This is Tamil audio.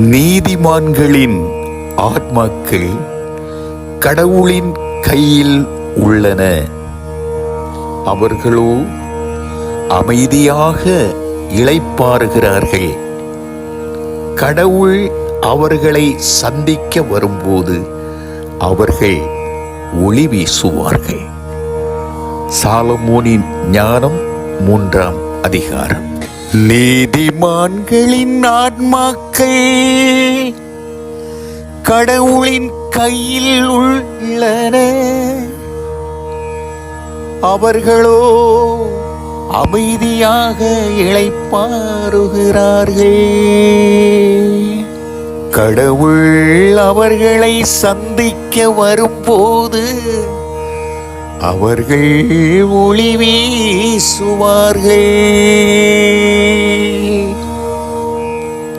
நீதிமான்களின் ஆத்மாக்கள் கடவுளின் கையில் உள்ளன. அவர்களோ அமைதியாக இளைப்பாறுகிறார்கள். கடவுள் அவர்களை சந்திக்க வரும்போது அவர்கள் ஒளி வீசுவார்கள். சாலமோனின் ஞானம் 3ஆம் அதிகாரம். நீதிமான்களின் ஆத்மாக்கள் கடவுளின் கையில் உள்ளன. அவர்களோ அமைதியாக இளைப்பாறுகிறார்கள். கடவுள் அவர்களை சந்திக்க வரும்போது அவர்கள் ஒளி வீசுவார்கள்.